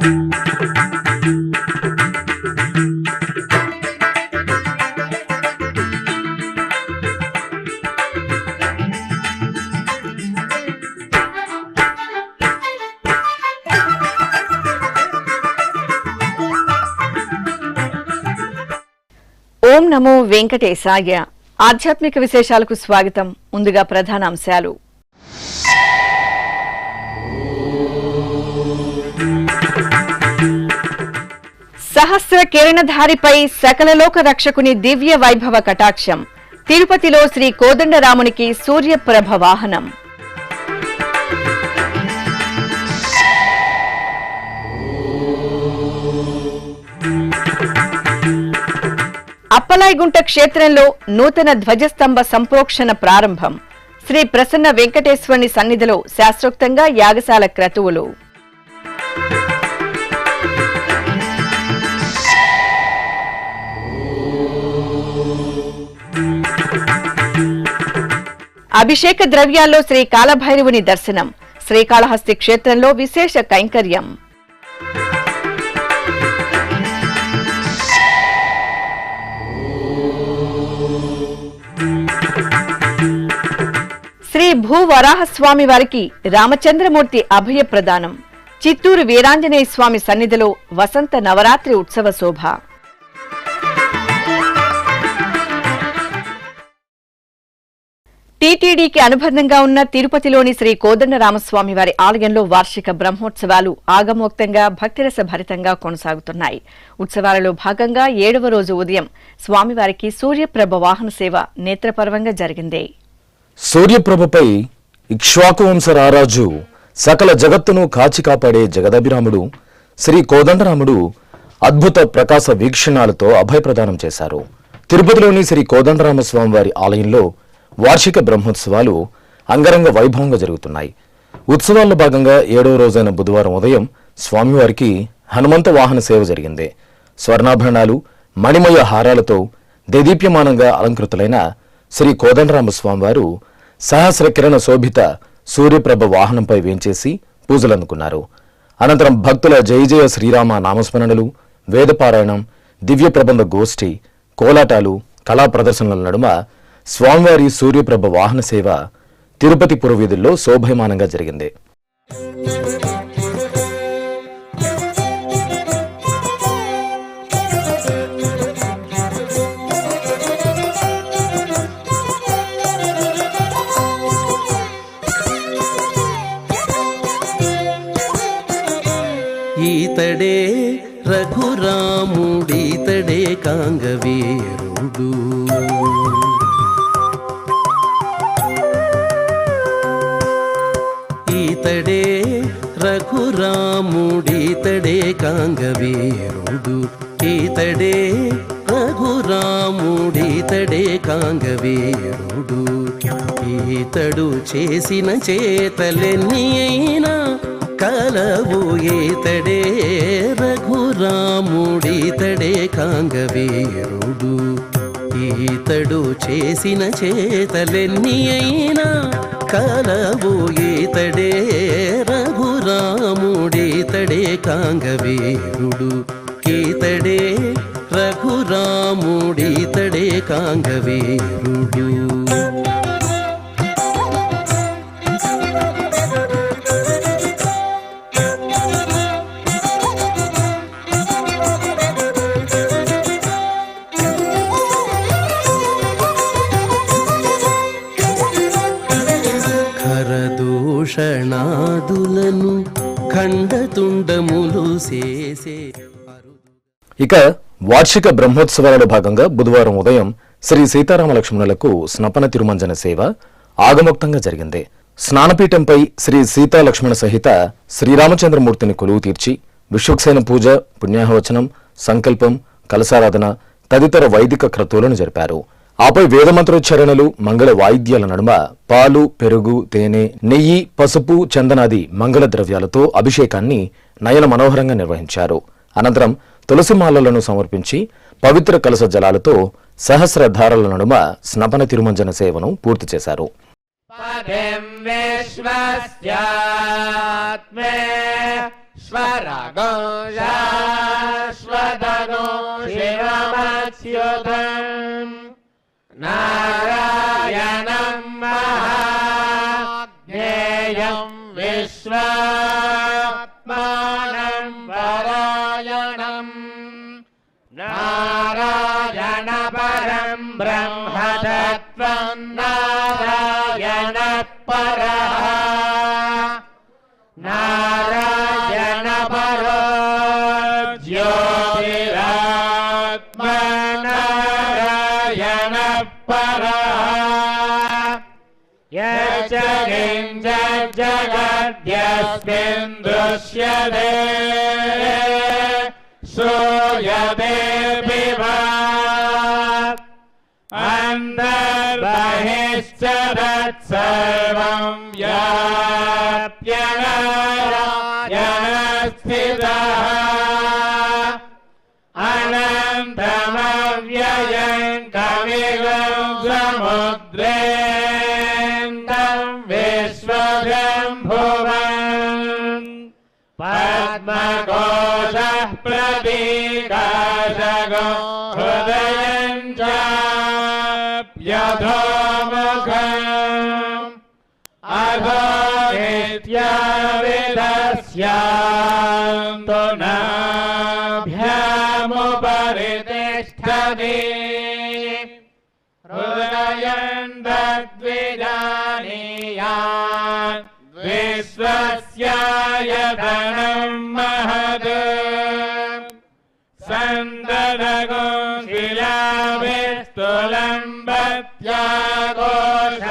ఓం నమో వెంకటేశాయ. ఆధ్యాత్మిక విశేషాలకు స్వాగతం. ముందుగా ప్రధాన అంశాలు. సహస్ర కిరణధారిపై సకలలోక రక్షకుని దివ్య వైభవ కటాక్షం. తిరుపతిలో శ్రీ కోదండరామునికి సూర్యప్రభ వాహనం. అప్పలాయగుంట క్షేత్రంలో నూతన ధ్వజస్తంభ సంప్రోక్షణ ప్రారంభం. శ్రీ ప్రసన్న వెంకటేశ్వరుని సన్నిధిలో శాస్త్రోక్తంగా యాగశాల క్రతువులు. అభిషేక ద్రవ్యాల్లో శ్రీ కాలభైరవుని దర్శనం. శ్రీకాళహస్తి క్షేత్రంలో విశేష కైంకర్యం. శ్రీ భూవరాహస్వామి వారికి రామచంద్రమూర్తి అభయ ప్రదానం. చిత్తూరు వీరాంజనేయ స్వామి సన్నిధిలో వసంత నవరాత్రి ఉత్సవ శోభ. టీటీడీకి అనుబంధంగా ఉన్న తిరుపతిలోని శ్రీ కోదండరామస్వామి వారి ఆలయంలో వార్షిక బ్రహ్మోత్సవాలు ఆగమోక్తంగా భక్తిరస భరితంగా కొనసాగుతున్నాయి. ఉత్సవాలలో భాగంగా 7వ రోజు ఉదయం స్వామివారికి సూర్యప్రభ వాహన సేవ నేత్రపర్వంగా జరిగింది. సూర్యప్రభపై ఇక్ష్వాకు వంశ రారాజు సకల జగత్తును కాచి కాపాడే జగదభిరాముడు శ్రీ కోదండరాముడు అద్భుత ప్రకాశ వీక్షణాలతో అభయప్రదానం చేశారు. తిరుపతిలోని శ్రీ కోదండరామస్వామి వారి ఆలయంలో వార్షిక బ్రహ్మోత్సవాలు అంగరంగ వైభవంగా జరుగుతున్నాయి. ఉత్సవాల్లో భాగంగా 7వ రోజైన బుధవారం ఉదయం స్వామివారికి హనుమంత వాహన సేవ జరిగింది. స్వర్ణాభరణాలు మణిమయ హారాలతో దేదీప్యమానంగా అలంకృతులైన శ్రీ కోదండరామస్వామివారు సహస్ర కిరణ శోభిత సూర్యప్రభ వాహనంపై వేంచేసి పూజలందుకున్నారు. అనంతరం భక్తుల జయ జయ శ్రీరామ నామస్మరణలు, వేదపారాయణం, దివ్య ప్రబంధ గోష్ఠి, కోలాటాలు, కళా ప్రదర్శనల నడుమ స్వామివారి సూర్యప్రభ వాహన సేవ తిరుపతి పురవీధుల్లో శోభయమానంగా జరిగింది. ఈతడే రఘురాముడీతడే కాంగవీరుడు, ఈతడే రఘురాముడీతడే కాంగవీరుడు, ఈతడే రఘురాముడీతడే కాంగవీరుడు, ఈతడు చేసిన చేతలెన్ని అయినా కలవు ఈతడే రఘురాముడీతడే కాంగవీరుడు, ఈతడు చేసిన చేతలెన్ని అయినా కలవు ఈతడే రఘురాముడీతడే కాంగవీరుడు, ఈతడే రఘురాముడీతడే కాంగవీరుడు. ఖరదూషణాదులను ఖండతుండములు చేసే. ఇక వార్షిక బ్రహ్మోత్సవాలలో భాగంగా బుధవారం ఉదయం శ్రీ సీతారామ లక్ష్మణులకు స్నపన తిరుమంజన సేవ ఆగమోక్తంగా జరిగింది. స్నానపీఠంపై శ్రీ సీతా లక్ష్మణ సహిత శ్రీరామచంద్రమూర్తిని కొలువు తీర్చి విశ్వక్సేన పూజ, పుణ్యాహవచనం, సంకల్పం, కలశారాధన తదితర వైదిక క్రతువులను జరిపారు. ఆపై వేదమంత్రోచ్చారణలు, మంగళ వాయిద్యాల నడుమ పాలు, పెరుగు, తేనె, నెయ్యి, పసుపు, చందనాది మంగళ ద్రవ్యాలతో అభిషేకాన్ని నయన మనోహరంగా నిర్వహించారు. అనంతరం తులసిమాలలను సమర్పించి పవిత్ర కలశ జలాలతో సహస్ర ధారల నడుమ స్నపన తిరుమంజన సేవను పూర్తి చేశారు. स्वरगो शाश्वतगो शिवमच्युतम् नारायणं महाज्ञेयं विश्वात्मानं परायणम् नारायण परं ब्रह्म तत्त्वं नारायण परः नारायण परो ज्योतिरात्मा नारायण परः यच्च किञ्चित् जगद्यस्मिन् दृश्यते सूयतेऽपिवा अन्तर्बहिश्च तत्सर्वं व्याप्य नारायणस्थितः अनन्तमव्ययं कविगं समुद्रेन्दं विश्वशम्भुवन् पद्मकोशः प्रतीकाशगो हृदयं चाप्यधोमुखम् अधो नित्याविदस्यान्तु नाभ्यामुपरि तिष्ठति हृदयं तद्विजानीयात् विश्वस्यायतनं महत् सन्ददगो शिलाविस्तुलम्बत्याघोष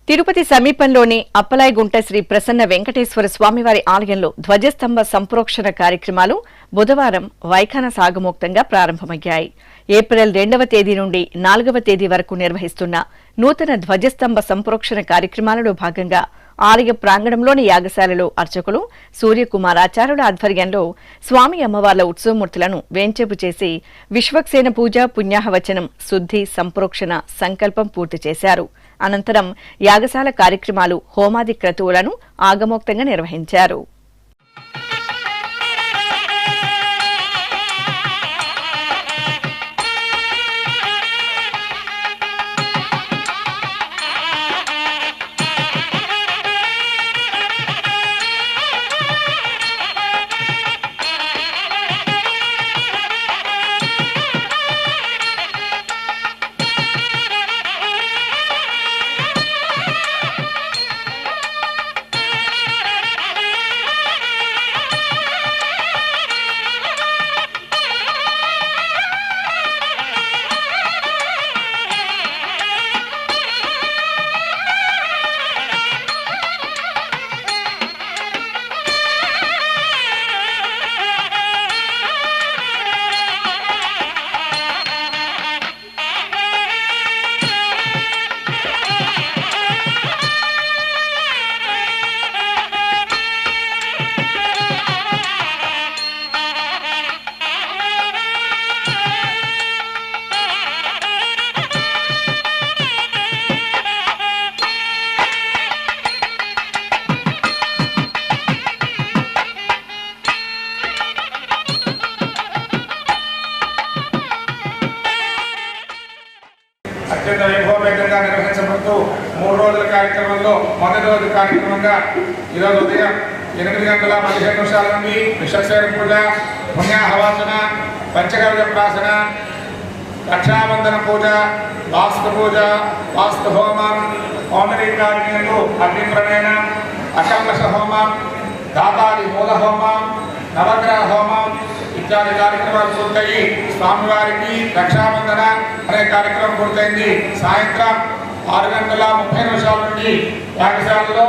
తిరుపతి సమీపంలోని అప్పలాయగుంట శ్రీ ప్రసన్న వెంకటేశ్వర స్వామివారి ఆలయంలో ధ్వజస్తంభ సంప్రోక్షణ కార్యక్రమాలు బుధవారం వైఖాన సాగమోక్తంగా ప్రారంభమయ్యాయి. ఏప్రిల్ 2వ తేదీ నుండి 4వ తేదీ వరకు నిర్వహిస్తున్న నూతన ధ్వజస్తంభ సంప్రోక్షణ కార్యక్రమాలలో భాగంగా ఆలయ ప్రాంగణంలోని యాగశాలలో అర్చకులు సూర్యకుమారాచార్యుల ఆధ్వర్యంలో స్వామి అమ్మవార్ల ఉత్సవమూర్తులను వేంచేపు చేసి విశ్వక్సేన పూజ, పుణ్యాహవచనం, శుద్ధి, సంప్రోక్షణ సంకల్పం పూర్తి చేశారు. అనంతరం యాగశాల కార్యక్రమాలు, హోమాది క్రతువులను ఆగమోక్తంగా నిర్వహించారు. అత్యంత వైభవపేతంగా నిర్వహించబడుతూ 3 రోజుల కార్యక్రమంలో మొదటి రోజు కార్యక్రమంగా ఈరోజు ఉదయం 8:15 నుండి విశ్వసేన పూజ, పుణ్యాహవాచన, పంచగవ్య ప్రాసన, రక్షాబంధన పూజ, వాస్తు పూజ, వాస్తు హోమం, హోమరీకాగ్నిలు, అగ్నిప్రణయన, అకల్మష హోమం, దాతాది మూల హోమం, నవగ్రహ హోమం ఇత్యాది కార్యక్రమాలు పూర్తయి స్వామివారికి రక్షాబంధన అనే కార్యక్రమం పూర్తయింది. సాయంత్రం 6:30 నుండి యాగశాలలో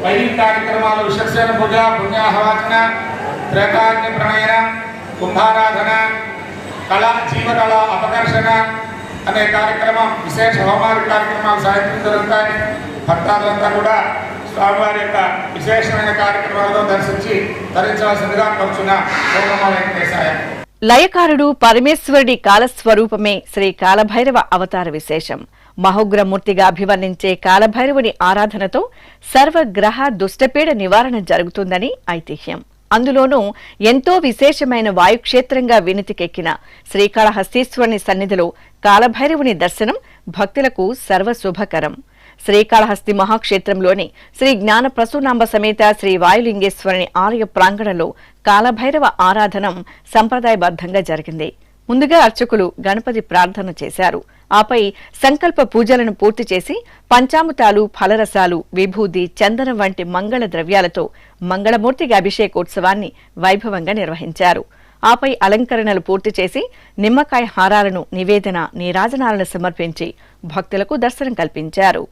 వైదిక కార్యక్రమాలు విశ్వసేన పూజ, పుణ్యాహవాచన, త్రేతాగ్ని ప్రణయన, కుంభారాధన, జీవకళ అపకర్షణ అనే కార్యక్రమం, విశేష హోమాది కార్యక్రమాలు సాయంత్రం జరుగుతాయి. భక్తాదులంతా కూడా స్వామివారి యొక్క విశేషమైన కార్యక్రమాలను దర్శించి ధరించవలసిందిగా కోరుచున్న ఓం వెంకటేశాయ. లయకారుడు పరమేశ్వరుడి కాలస్వరూపమే శ్రీ కాలభైరవ అవతార విశేషం. మహోగ్రమూర్తిగా అభివర్ణించే కాలభైరవుని ఆరాధనతో సర్వగ్రహ దుష్టపీడ నివారణ జరుగుతుందని ఐతిహ్యం. అందులోనూ ఎంతో విశేషమైన వాయుక్షేత్రంగా వినితికెక్కిన శ్రీకాళహస్తీశ్వరుని సన్నిధిలో కాలభైరవుని దర్శనం భక్తులకు సర్వశుభకరం. శ్రీకాళహస్తి మహాక్షేత్రంలోని శ్రీ జ్ఞాన ప్రసూనాంబ సమేత శ్రీ వాయులింగేశ్వరుని ఆలయ ప్రాంగణంలో కాలభైరవ ఆరాధనం సంప్రదాయబద్ధంగా జరిగింది. ముందుగా అర్చకులు గణపతి ప్రార్థన చేశారు. ఆపై సంకల్ప పూజలను పూర్తి చేసి పంచామృతాలు, ఫలరసాలు, విభూది, చందనం వంటి మంగళ ద్రవ్యాలతో మంగళమూర్తికి అభిషేకోత్సవాన్ని వైభవంగా నిర్వహించారు. ఆపై అలంకరణలు పూర్తి చేసి నిమ్మకాయ హారాలను, నివేదన, నీరాజనాలను సమర్పించి భక్తులకు దర్శనం కల్పించారు.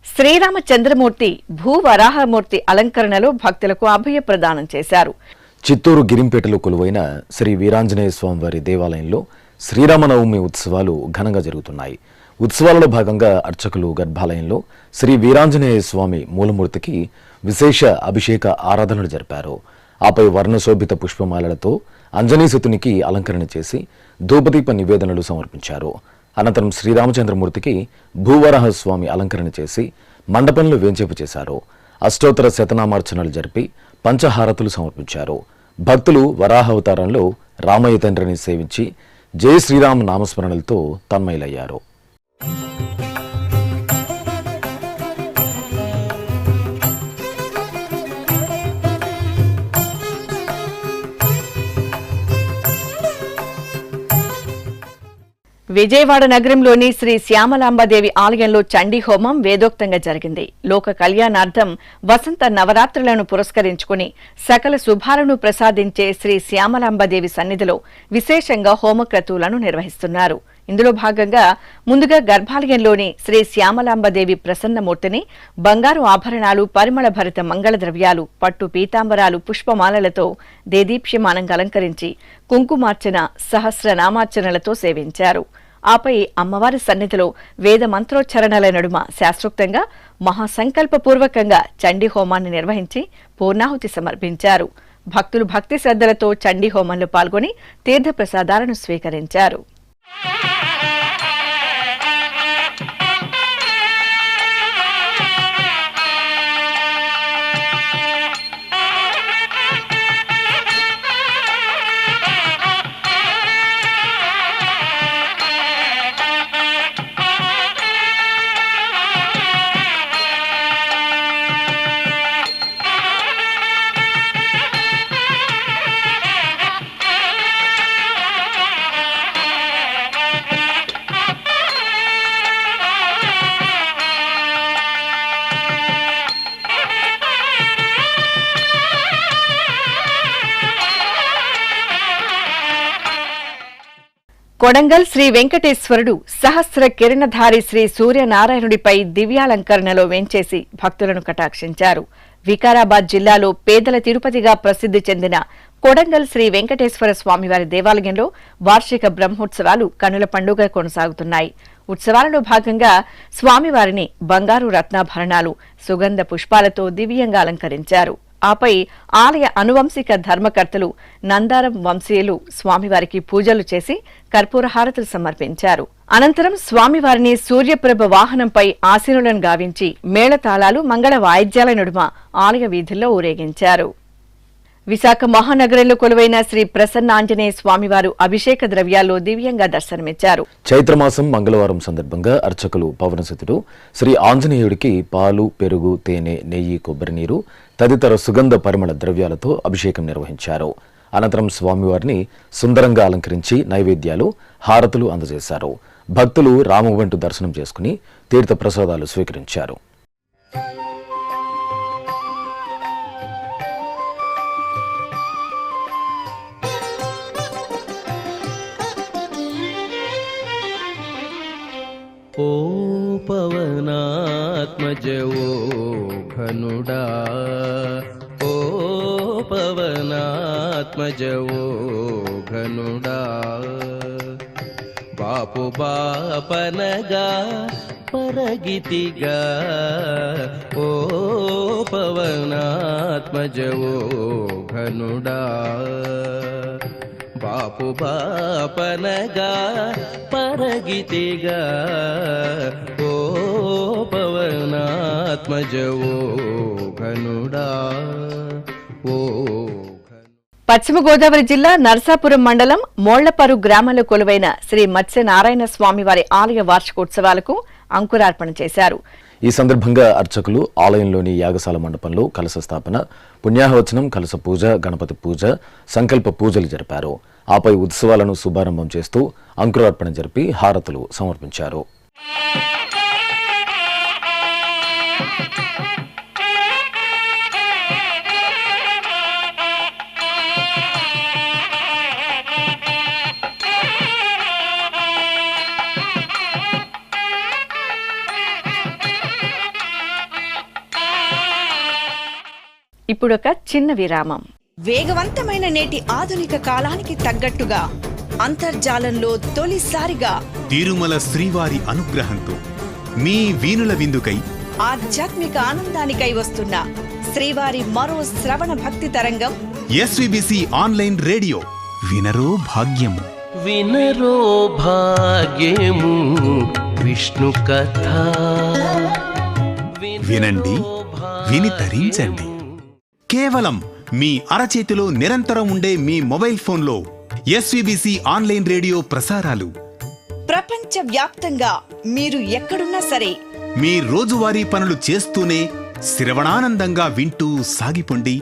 శ్రీరామచంద్రమూర్తి భూవరాహమూర్తి అలంకరణలో భక్తులకు అభయ ప్రదానం చేశారు. చిత్తూరు గిరింపేటలో కొలువైన శ్రీ వీరాంజనేయ స్వామివారి దేవాలయంలో శ్రీరామనవమి ఉత్సవాలు ఘనంగా జరుగుతున్నాయి. ఉత్సవాలలో భాగంగా అర్చకులు గర్భాలయంలో శ్రీ వీరాంజనేయ స్వామి మూలమూర్తికి విశేష అభిషేక ఆరాధనలు జరిపారు. ఆపై వర్ణశోభిత పుష్పమాలలతో అంజనీసుతునికి అలంకరణ చేసి ధూపదీప నివేదనలు సమర్పించారు. అనంతరం శ్రీరామచంద్రమూర్తికి భూవరాహ స్వామి అలంకరణ చేసి మండపంలో వేంచేపు చేశారు. అష్టోత్తర శతనామార్చనలు జరిపి పంచహారతులు సమర్పించారు. భక్తులు వరాహ అవతారంలో రామయ్య తండ్రిని సేవించి జయ శ్రీరామ్ నామస్మరణలతో తన్మయులయ్యారు. విజయవాడ నగరంలోని శ్రీ శ్యామలాంబదేవి ఆలయంలో చండీ హోమం వేదోక్తంగా జరిగింది. లోక కళ్యాణార్థం వసంత నవరాత్రులను పురస్కరించుకుని సకల శుభాలను ప్రసాదించే శ్రీ శ్యామలాంబదేవి సన్నిధిలో విశేషంగా హోమక్రతువులను నిర్వహిస్తున్నారు. ఇందులో భాగంగా ముందుగా గర్భాలయంలోని శ్రీ శ్యామలాంబదేవి ప్రసన్నమూర్తిని బంగారు ఆభరణాలు, పరిమళ భరిత మంగళ ద్రవ్యాలు, పట్టు పీతాంబరాలు, పుష్పమాలలతో దేదీప్యమానంగా అలంకరించి కుంకుమార్చన, సహస్రనామార్చనలతో సేవించారు. ఆపై అమ్మవారి సన్నిధిలో వేద మంత్రోచ్చరణల నడుమ శాస్త్రోక్తంగా మహాసంకల్పపూర్వకంగా చండీ హోమాన్ని నిర్వహించి పూర్ణాహుతి సమర్పించారు. భక్తులు భక్తి శ్రద్ధలతో చండీ హోమంలో పాల్గొని తీర్థప్రసాదాలను స్వీకరించారు. కొడంగల్ శ్రీ వెంకటేశ్వరుడు సహస్ర కిరణధారి శ్రీ సూర్యనారాయణుడిపై దివ్యాలంకరణలో వేంచేసి భక్తులను కటాక్షించారు. వికారాబాద్ జిల్లాలో పేదల తిరుపతిగా ప్రసిద్ధి చెందిన కొడంగల్ శ్రీ వెంకటేశ్వర స్వామివారి దేవాలయంలో వార్షిక బ్రహ్మోత్సవాలు కన్నుల పండుగ కొనసాగుతున్నాయి. ఉత్సవాలలో భాగంగా స్వామివారిని బంగారు రత్నాభరణాలు, సుగంధ పుష్పాలతో దివ్యంగా అలంకరించారు. ఆపై ఆలయ అనువంశిక ధర్మకర్తలు నందారం వంశీయులు స్వామివారికి పూజలు చేసి కర్పూర హారతులు సమర్పించారు. అనంతరం స్వామివారిని సూర్యప్రభ వాహనంపై ఆశీనులను గావించి మేళతాళాలు, మంగళ వాయిద్యాల నడుమ ఆలయ వీధుల్లో ఊరేగించారు. విశాఖ మహానగరంలో కొలువైన శ్రీ ప్రసన్నాంజనేయ స్వామివారు అభిషేక ద్రవ్యాల్లో దివ్యంగా దర్శనమిచ్చారు. చైత్రమాసం మంగళవారం సందర్భంగా అర్చకులు పవనసుతుడు శ్రీ ఆంజనేయుడికి పాలు, పెరుగు, తేనె, నెయ్యి, కొబ్బరి నీరు తదితర సుగంధ పరిమళ ద్రవ్యాలతో అభిషేకం నిర్వహించారు. అనంతరం స్వామివారిని సుందరంగా అలంకరించి నైవేద్యాలు, హారతులు అందజేశారు. భక్తులు రామవంటు దర్శనం చేసుకుని తీర్థ ప్రసాదాలు స్వీకరించారు. ఓ పవనాత్మజ ఓ ఘనుడా, ఓ పవనాత్మజ ఓ ఘనుడా, బాపు బాపనగా పరగితిగా, ఓ పవనాత్మజ ఓ ఘనుడా, బాపు బాపనగా పరగితిగా, ఓ పవనాత్మజ ఓ ఘనుడా, ఓ. పశ్చిమ గోదావరి జిల్లా నర్సాపురం మండలం మోళ్లపరు గ్రామంలో కొలువైన శ్రీ మత్స్యనారాయణ స్వామివారి ఆలయ వార్షికోత్సవాలకు అంకురార్పణ చేశారు. ఈ సందర్భంగా అర్చకులు ఆలయంలోని యాగశాల మండపంలో కలశ స్థాపన, పుణ్యాహవచనం, కలశ పూజ, గణపతి పూజ, సంకల్ప పూజలు జరిపారు. ఆపై ఉత్సవాలను శుభారంభం చేస్తూ అంకురార్పణ జరిపి హారతులు సమర్పించారు. ఇప్పుడొక చిన్న విరామం. వేగవంతమైన నేటి ఆధునిక కాలానికి తగ్గట్టుగా అంతర్జాలంలో తొలిసారిగా తిరుమల శ్రీవారి అనుగ్రహంతో మీ వీణుల విందుకై ఆధ్యాత్మిక ఆనందానికై వస్తున్న శ్రీవారి మరో శ్రవణ భక్తి తరంగం ఎస్విబిసి ఆన్లైన్ రేడియో. వినరో భాగ్యము, వినరో భాగ్యము విష్ణు కథ. వినండి, విని తరించండి. కేవలం మీ అరచేతిలో నిరంతరం ఉండే మీ మొబైల్ ఫోన్లో ఎస్విబిసి ఆన్లైన్ రేడియో ప్రసారాలు ప్రపంచ వ్యాప్తంగా మీరు ఎక్కడున్నా సరే మీ రోజువారీ పనులు చేస్తూనే శ్రవణానందంగా వింటూ సాగిపోండి,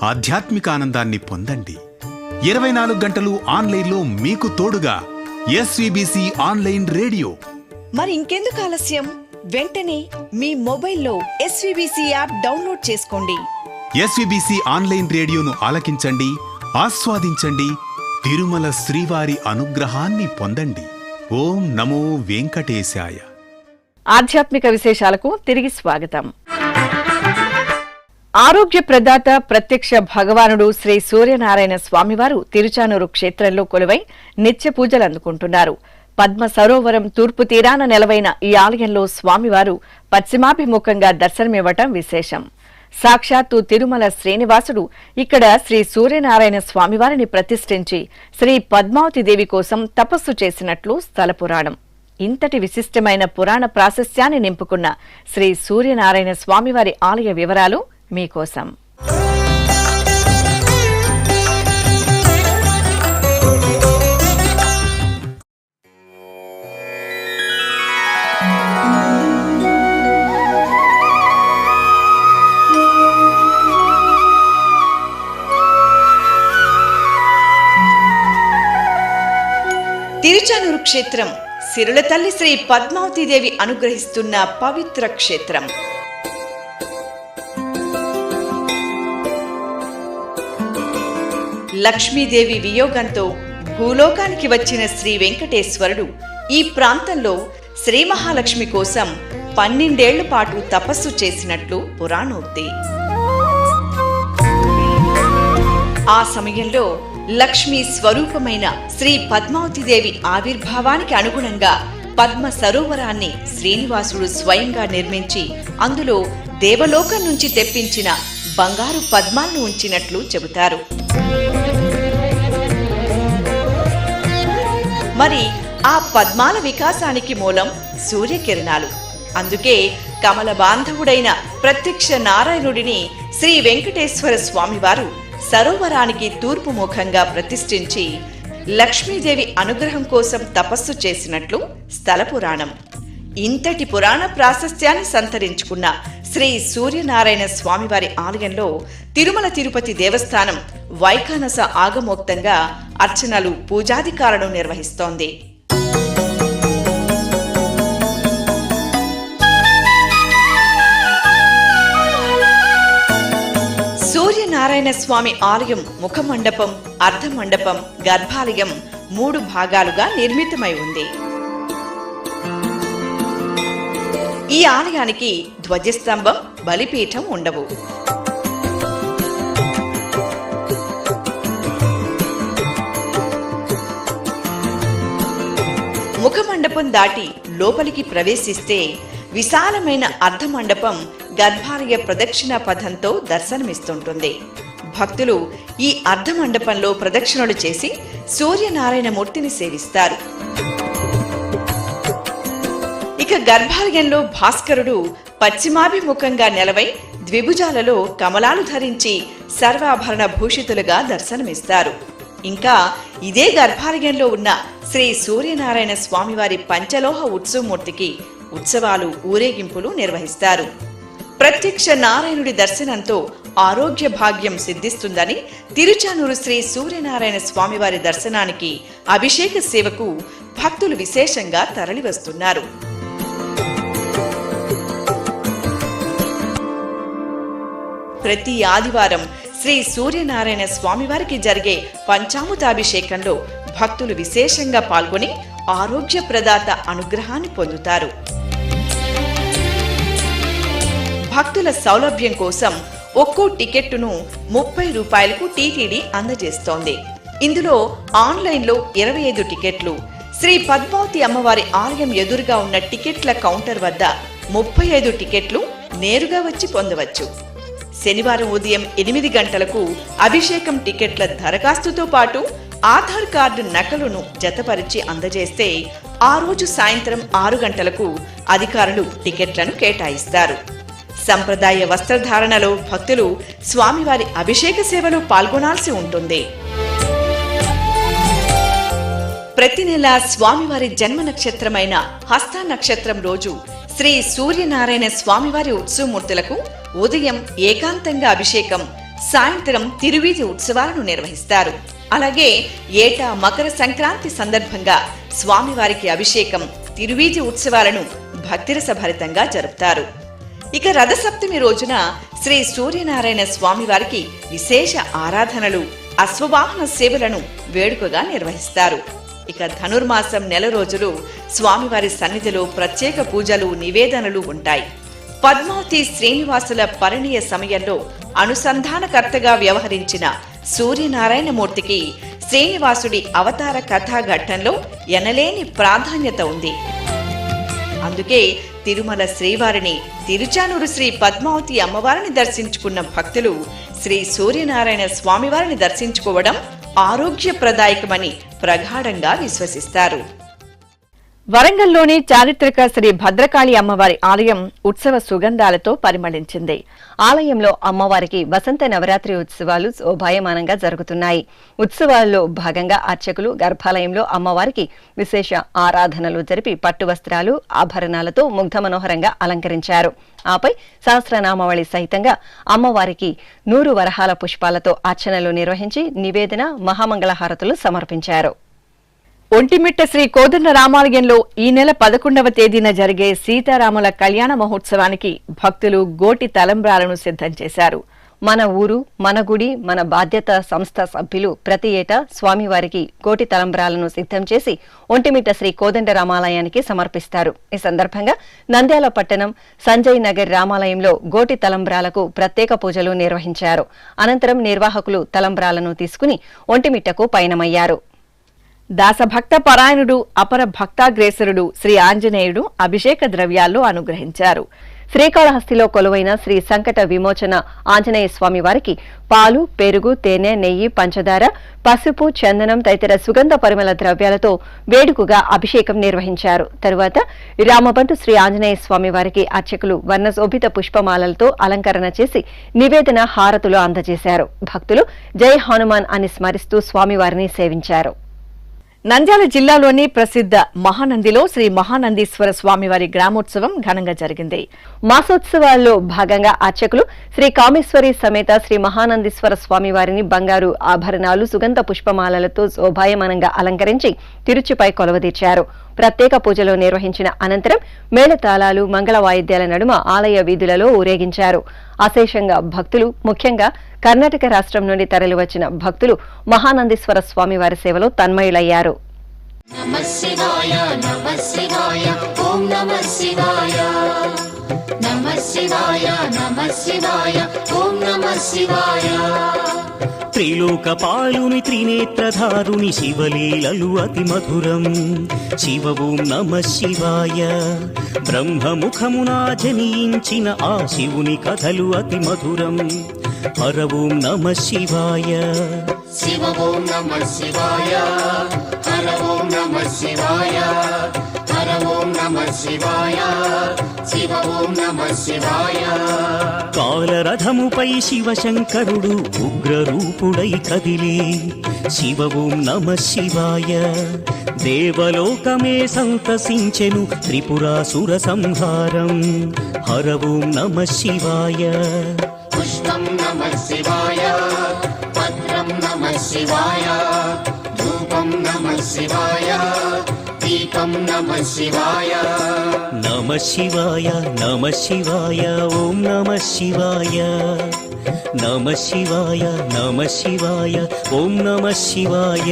ఆధ్యాత్మిక ఆనందాన్ని పొందండి. 24 గంటలు ఆన్లైన్లో మీకు తోడుగా ఎస్విబిసి ఆన్లైన్ రేడియో. మరి ఇంకెందుకు ఆలస్యం? వెంటనే మీ మొబైల్లో ఎస్విబిసి యాప్ డౌన్లోడ్ చేసుకోండి. ఎస్విబిసి ఆన్లైన్ రేడియోను ఆలకించండి, ఆస్వాదించండి, తిరుమల శ్రీవారి అనుగ్రహాన్ని పొందండి. ఓం నమో వెంకటేశాయ. ఆధ్యాత్మిక విశేషాలకు తిరిగి స్వాగతం. ఆరోగ్య ప్రదాత ప్రత్యక్ష భగవానుడు శ్రీ సూర్యనారాయణ స్వామివారు తిరుచానూరు క్షేత్రంలో కొలువై నిత్య పూజలు అందుకుంటున్నారు. పద్మ సరోవరం తూర్పు తీరాన నెలవైన ఈ ఆలయంలో స్వామివారు పశ్చిమాభిముఖంగా దర్శనమివ్వటం విశేషం. సాక్షాత్తు తిరుమల శ్రీనివాసుడు ఇక్కడ శ్రీ సూర్యనారాయణ స్వామివారిని ప్రతిష్ఠించి శ్రీ పద్మావతి దేవి కోసం తపస్సు చేసినట్లు స్థల పురాణం. ఇంతటి విశిష్టమైన పురాణ ప్రాశస్త్యాన్ని నింపుకున్న శ్రీ సూర్యనారాయణ స్వామివారి ఆలయ వివరాలు మీకోసం. తిరుచానూరు క్షేత్రం సిరుల తల్లి శ్రీ పద్మావతీదేవి అనుగ్రహిస్తున్న పవిత్ర క్షేత్రం. లక్ష్మీదేవి వియోగంతో భూలోకానికి వచ్చిన శ్రీ వెంకటేశ్వరుడు ఈ ప్రాంతంలో శ్రీ మహాలక్ష్మి కోసం 12 ఏళ్ల పాటు తపస్సు చేసినట్లు పురాణోక్తి. ఆ సమయంలో లక్ష్మీ స్వరూపమైన శ్రీ పద్మావతిదేవి ఆవిర్భావానికి అనుగుణంగా పద్మ సరోవరాన్ని శ్రీనివాసుడు స్వయంగా నిర్మించి అందులో దేవలోకం నుంచి తెప్పించిన బంగారు పద్మాలను ఉంచినట్లు చెబుతారు. మరి ఆ పద్మాల వికాసానికి మూలం సూర్యకిరణాలు. అందుకే కమల బాంధవుడైన ప్రత్యక్ష నారాయణుడిని శ్రీ వెంకటేశ్వర స్వామివారు సరోవరానికి తూర్పు ముఖంగా ప్రతిష్ఠించి లక్ష్మీదేవి అనుగ్రహం కోసం తపస్సు చేసినట్లు స్థల పురాణం. ఇంతటి పురాణ ప్రాశస్త్యాన్ని సంతరించుకున్న శ్రీ సూర్యనారాయణ స్వామివారి ఆలయంలో తిరుమల తిరుపతి దేవస్థానం వైఖానస ఆగమోక్తంగా అర్చనలు, పూజాధికారులను నిర్వహిస్తోంది. సూర్యనారాయణ స్వామి ఆలయం ముఖమండపం, అర్ధమండపం, గర్భాలయం 3 భాగాలుగా నిర్మితమై ఉంది. ఈ ఆలయానికి ధ్వజస్తంభం, బలిపీఠం ఉండవు. ముఖమండపం దాటి లోపలికి ప్రవేశిస్తే విశాలమైన అర్ధమండపం గర్భాలయ ప్రదక్షిణ పథంతో దర్శనమిస్తుంటుంది. భక్తులు ఈ అర్ధమండపంలో ప్రదక్షిణలు చేసి సూర్యనారాయణ మూర్తిని సేవిస్తారు. ఇక గర్భాలయంలో భాస్కరుడు పశ్చిమాభిముఖంగా నిలవై ద్విభుజాలలో కమలాలు ధరించి సర్వాభరణ భూషితులుగా దర్శనమిస్తారు. ఇంకా ఇదే గర్భాలయంలో ఉన్న శ్రీ సూర్యనారాయణ స్వామివారి పంచలోహ ఉత్సవమూర్తికి ఉత్సవాలు, ఊరేగింపులు నిర్వహిస్తారు. ప్రత్యక్ష నారాయణుడి దర్శనంతో ఆరోగ్య భాగ్యం సిద్ధిస్తుందని తిరుచానూరు శ్రీ సూర్యనారాయణ స్వామివారి దర్శనానికి, అభిషేక సేవకు భక్తులు విశేషంగా తరలివస్తున్నారు. ప్రతి ఆదివారం శ్రీ సూర్యనారాయణ స్వామివారికి జరిగే పంచామృతాభిషేకంలో భక్తులు విశేషంగా పాల్గొని ఆరోగ్య ప్రదాత అనుగ్రహాన్ని పొందుతారు. భక్తుల సౌలభ్యం కోసం ఒక్కో టికెట్టును 30 రూపాయలకు టీటీడీ అందజేస్తోంది. ఇందులో ఆన్లైన్లో 25 టికెట్లు, శ్రీ పద్మావతి అమ్మవారి ఆలయం ఎదురుగా ఉన్న టికెట్ల కౌంటర్ వద్ద 35 టికెట్లు నేరుగా వచ్చి పొందవచ్చు. శనివారం ఉదయం 8 గంటలకు అభిషేకం టికెట్ల దరఖాస్తుతో పాటు ఆధార్ కార్డు నకలును జతపరిచి అందజేస్తే ఆ రోజు సాయంత్రం 6 గంటలకు అధికారులు టికెట్లను కేటాయిస్తారు. సంప్రదాయ వస్త్రధారణలో భక్తులు స్వామివారి అభిషేక సేవలో పాల్గొనాల్సి ఉంటుంది. ప్రతి నెల స్వామివారి జన్మ నక్షత్రమైన హస్త నక్షత్రం రోజు శ్రీ సూర్యనారాయణ స్వామివారి ఉత్సవమూర్తులకు ఉదయం ఏకాంతంగా అభిషేకం, సాయంత్రం తిరువీధి ఉత్సవాలను నిర్వహిస్తారు. అలాగే ఏటా మకర సంక్రాంతి సందర్భంగా స్వామివారికి అభిషేకం, తిరువీధి ఉత్సవాలను భక్తిరసభరితంగా జరుపుతారు. ఇక రథసప్తమి రోజున శ్రీ సూర్యనారాయణ స్వామివారికి విశేష ఆరాధనలు, అశ్వవాహన సేవలను వేడుకగా నిర్వహిస్తారు. ఇక ధనుర్మాసం నెల రోజులు స్వామివారి సన్నిధిలో ప్రత్యేక పూజలు, నివేదనలు ఉంటాయి. పద్మావతి శ్రీనివాసుల పరిణయ సమయంలో అనుసంధానకర్తగా వ్యవహరించిన సూర్యనారాయణ మూర్తికి శ్రీనివాసుడి అవతార కథా ఘట్టంలో ఎనలేని ప్రాధాన్యత ఉంది. అందుకే తిరుమల శ్రీవారిని, తిరుచానూరు శ్రీ పద్మావతి అమ్మవారిని దర్శించుకున్న భక్తులు శ్రీ సూర్యనారాయణ స్వామివారిని దర్శించుకోవడం ఆరోగ్యప్రదాయకమని ప్రగాఢంగా విశ్వసిస్తారు. వరంగల్లోని చారిత్రక శ్రీ భద్రకాళి అమ్మవారి ఆలయం ఉత్సవ సుగంధాలతో పరిమళించింది. ఆలయంలో అమ్మవారికి వసంత నవరాత్రి ఉత్సవాలు శోభాయమానంగా జరుగుతున్నాయి. ఉత్సవాల్లో భాగంగా అర్చకులు గర్భాలయంలో అమ్మవారికి విశేష ఆరాధనలు జరిపి పట్టు వస్త్రాలు, ఆభరణాలతో ముగ్ధ మనోహరంగా అలంకరించారు. ఆపై సహస్రనామావళి సహితంగా అమ్మవారికి 100 వరహాల పుష్పాలతో అర్చనలు నిర్వహించి నివేదన, మహామంగళహారతులు సమర్పించారు. ఒంటిమిట్ట శ్రీ కోదండ రామాలయంలో ఈ నెల 11వ తేదీన జరిగే సీతారాముల కళ్యాణ మహోత్సవానికి భక్తులు గోటి తలంబ్రాలను సిద్ధం చేశారు. మన ఊరు మన గుడి మన బాధ్యత సంస్థ సభ్యులు ప్రతి ఏటా స్వామివారికి కోటి తలంబ్రాలను సిద్ధం చేసి ఒంటిమిట్ట శ్రీ కోదండ రామాలయానికి సమర్పిస్తారు. ఈ సందర్భంగా నంద్యాల పట్టణం సంజయ్ నగర్ రామాలయంలో గోటి తలంబ్రాలకు ప్రత్యేక పూజలు నిర్వహించారు. అనంతరం నిర్వాహకులు తలంబ్రాలను తీసుకుని ఒంటిమిట్టకు పయనమయ్యారు. దాసభక్త పరాయణుడు అపర భక్తాగ్రేసరుడు శ్రీ ఆంజనేయుడు అభిషేక ద్రవ్యాల్లో అనుగ్రహించారు. శ్రీకాళహస్తిలో కొలువైన శ్రీ సంకట విమోచన ఆంజనేయ స్వామి వారికి పాలు, పెరుగు, తేనె, నెయ్యి, పంచదార, పసుపు, చందనం తదితర సుగంధ పరిమళ ద్రవ్యాలతో వేడుకగా అభిషేకం నిర్వహించారు. తరువాత రామబంటు శ్రీ ఆంజనేయ స్వామి వారికి అర్చకులు వర్ణశోభిత పుష్పమాలలతో అలంకరణ చేసి నివేదన హారతులు అందజేశారు. భక్తులు జై హనుమాన్ అని స్మరిస్తూ స్వామివారిని సేవించారు. నంద్యాల జిల్లాలోని ప్రసిద్ధ మహానందిలో శ్రీ మహానందీశ్వర స్వామివారి గ్రామోత్సవం ఘనంగా జరిగింది. మాసోత్సవాల్లో భాగంగా అర్చకులు శ్రీ కామేశ్వరి సమేత శ్రీ మహానందీశ్వర స్వామివారిని బంగారు ఆభరణాలు, సుగంధ పుష్పమాలలతో శోభాయమానంగా అలంకరించి తిరుచిపై కొలువదీర్చారు. ప్రత్యేక పూజలు నిర్వహించిన అనంతరం మేళతాళాలు, మంగళ వాయిద్యాల నడుమ ఆలయ వీధులలో ఊరేగించారు. అశేషంగా భక్తులు, ముఖ్యంగా కర్ణాటక రాష్ట్రం నుండి తరలివచ్చిన భక్తులు మహానందీశ్వర స్వామివారి సేవలో తన్మయులయ్యారు. త్రిలోకపాలుని త్రినేత్రధారుని శివలీలలు అతి మధురం. శివ ఓం నమః శివాయ. బ్రహ్మముఖమునా జనించిన ఆ శివుని కథలు అతి మధురం. హర ఓం నమః శివాయ. శివ ఓం నమః శివాయ. హర ఓం నమః శివాయ. హర ఓం నమః శివాయ. శివ ఓం నమః శివాయ. కాలరథముపై శివశంకరుడు ఉగ్రరూపుడై కదిలే. శివ ఓం నమః శివాయ. దేవలోకమే సంతసించెను త్రిపురాసుర సంహారం. హర ఓం నమః శివాయ. పుష్పం నమః శివాయ. పత్రం నమః శివాయ. ధూపం నమః శివాయ. దీపం నమః శివాయ. నమః శివాయ. నమః శివాయ. ఓం నమః శివాయ. నమః శివాయ. నమః శివాయ. ఓం నమః శివాయ.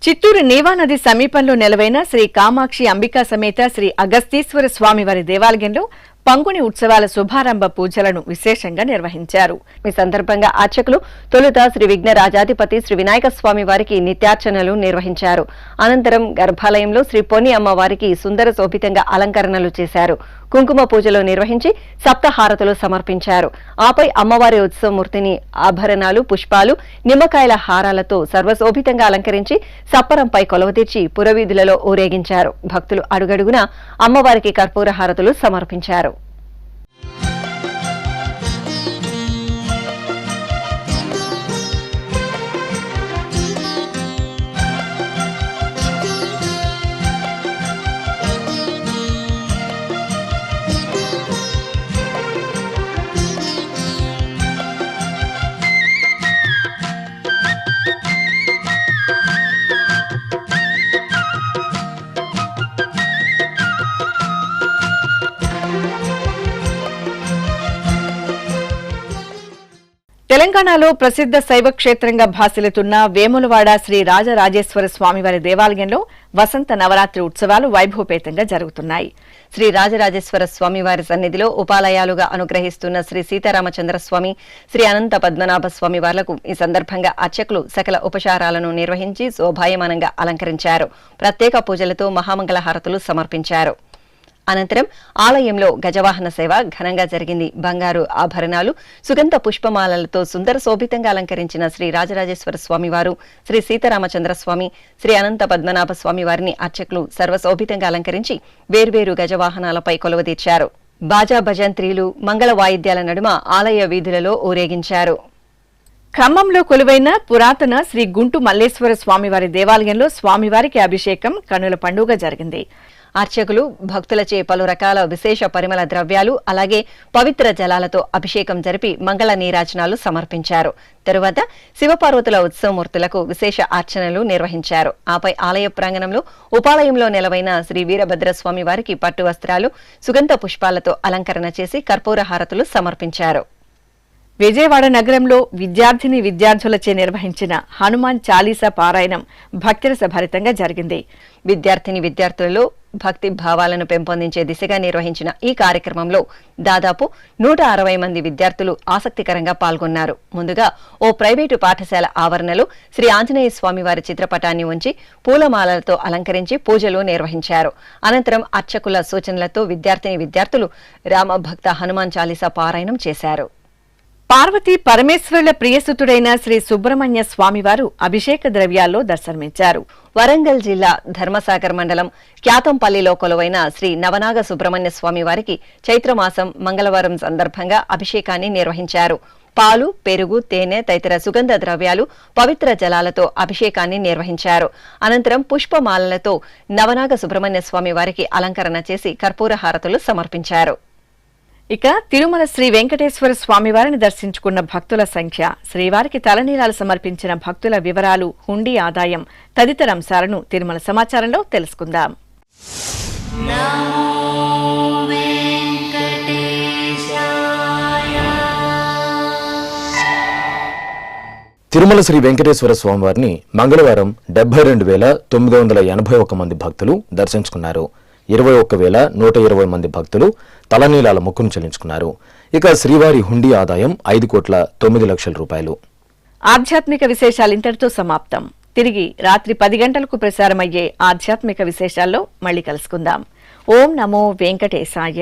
చిత్తూరు నీవా నది సమీపంలో నెలవైన శ్రీ కామాక్షి అంబికా సమేత శ్రీ అగస్తీశ్వర స్వామివారి దేవాలయంలో పంగుని ఉత్సవాల శుభారంభ పూజలను విశేషంగా నిర్వహించారు. ఈ సందర్భంగా అర్చకులు తొలుత శ్రీ విఘ్న రాజాధిపతి శ్రీ వినాయక స్వామి వారికి నిత్యార్చనలు నిర్వహించారు. అనంతరం గర్భాలయంలో శ్రీ పొన్ని అమ్మవారికి సుందర శోభితంగా అలంకరణలు చేశారు. కుంకుమ పూజలు నిర్వహించి సప్తహారతులు సమర్పించారు. ఆపై అమ్మవారి ఉత్సవమూర్తిని ఆభరణాలు, పుష్పాలు, నిమ్మకాయల హారాలతో సర్వశోభితంగా అలంకరించి సప్పరంపై కొలవతీర్చి పురవీధులలో ఊరేగించారు. భక్తులు అడుగడుగునా అమ్మవారికి కర్పూర హారతులు సమర్పించారు. తెలంగాణలో ప్రసిద్ధ శైవ క్షేత్రంగా భాసిల్లుతున్న వేములవాడ శ్రీ రాజరాజేశ్వర స్వామివారి దేవాలయంలో వసంత నవరాత్రి ఉత్సవాలు వైభవపేతంగా జరుగుతున్నాయి. శ్రీ రాజరాజేశ్వర స్వామివారి సన్నిధిలో ఉపాలయాలుగా అనుగ్రహిస్తున్న శ్రీ సీతారామచంద్రస్వామి, శ్రీ అనంత పద్మనాభ స్వామి వార్లకు ఈ సందర్భంగా అర్చకులు సకల ఉపచారాలను నిర్వహించి శోభాయమానంగా అలంకరించారు. ప్రత్యేక పూజలతో మహామంగళ హారతులు సమర్పించారు. అనంతరం ఆలయంలో గజవాహన సేవ ఘనంగా జరిగింది. బంగారు ఆభరణాలు, సుగంధ పుష్పమాలలతో సుందర శోభితంగా అలంకరించిన శ్రీ రాజరాజేశ్వర స్వామివారు, శ్రీ సీతారామచంద్ర స్వామి, శ్రీ అనంత పద్మనాభ స్వామి వారిని అర్చకులు సర్వశోభితంగా అలంకరించి వేర్వేరు గజవాహనాలపై కొలువదీర్చారు. బాజా భజంత్రీలు, మంగళ వాయిద్యాల నడుమ ఆలయ వీధులలో ఊరేగించారు. ఖమ్మంలో కొలువైన పురాతన శ్రీ గుంటు మల్లేశ్వర స్వామివారి దేవాలయంలో స్వామివారికి అభిషేకం కన్నుల పండుగ జరిగింది. అర్చకులు భక్తులచే పలు రకాల విశేష పరిమళ ద్రవ్యాలు అలాగే పవిత్ర జలాలతో అభిషేకం జరిపి మంగళ నీరాజనాలు సమర్పించారు. తరువాత శివపార్వతుల ఉత్సవమూర్తులకు విశేష అర్చనలు నిర్వహించారు. ఆపై ఆలయ ప్రాంగణంలో ఉపాలయంలో నెలవైన శ్రీ వీరభద్రస్వామి వారికి పట్టు వస్త్రాలు, సుగంధ పుష్పాలతో అలంకరణ చేసి కర్పూర హారతులు సమర్పించారు. విజయవాడ నగరంలో విద్యార్థులచే నిర్వహించిన హనుమాన్ చాలీసా పారాయణం భక్తిరస భరితంగా జరిగింది. విద్యార్థులలో భక్తి భావాలను పెంపొందించే దిశగా నిర్వహించిన ఈ కార్యక్రమంలో దాదాపు 160 మంది విద్యార్థులు ఆసక్తికరంగా పాల్గొన్నారు. ముందుగా ఓ ప్రైవేటు పాఠశాల ఆవరణలో శ్రీ ఆంజనేయ స్వామి వారి చిత్రపటాన్ని ఉంచి పూలమాలలతో అలంకరించి పూజలు నిర్వహించారు. అనంతరం అర్చకుల సూచనలతో విద్యార్థులు రామభక్త హనుమాన్ చాలీసా పారాయణం చేశారు. పార్వతీ పరమేశ్వరుల ప్రియసుతుడైన శ్రీ సుబ్రహ్మణ్య స్వామివారు అభిషేక ద్రవ్యాల్లో దర్శనమిచ్చారు. వరంగల్ జిల్లా ధర్మసాగర్ మండలం క్యాతంపల్లిలో కొలువైన శ్రీ నవనాగ సుబ్రహ్మణ్య స్వామి వారికి చైత్రమాసం మంగళవారం సందర్భంగా అభిషేకాన్ని నిర్వహించారు. పాలు, పెరుగు, తేనె తదితర సుగంధ ద్రవ్యాలు, పవిత్ర జలాలతో అభిషేకాన్ని నిర్వహించారు. అనంతరం పుష్పమాలలతో నవనాగ సుబ్రహ్మణ్య స్వామి వారికి అలంకరణ చేసి కర్పూర హారతులు సమర్పించారు. ఇక తిరుమల శ్రీ వెంకటేశ్వర స్వామివారిని దర్శించుకున్న భక్తుల సంఖ్య, శ్రీవారికి తలనీలాలు సమర్పించిన భక్తుల వివరాలు, హుండీ ఆదాయం తదితర అంశాలను తిరుమల సమాచారంలో తెలుసుకుందాం. తిరుమల శ్రీ వెంకటేశ్వర స్వామివారిని మంగళవారం 72,981 మంది భక్తులు దర్శించుకున్నారు. 21,120 మంది భక్తులు తలనీలాల మొక్కును చెల్లించుకున్నారు. ఇక శ్రీవారి హుండీ ఆదాయం 5,09,00,000 రూపాయలు. ఆధ్యాత్మిక విశేషాలు ఇంతటితో సమాప్తం. తిరిగి రాత్రి 10 గంటలకు ప్రసారమయ్యే ఆధ్యాత్మిక విశేషాల్లో మళ్ళీ కలుసుకుందాం. ఓం నమో వెంకటేశాయ.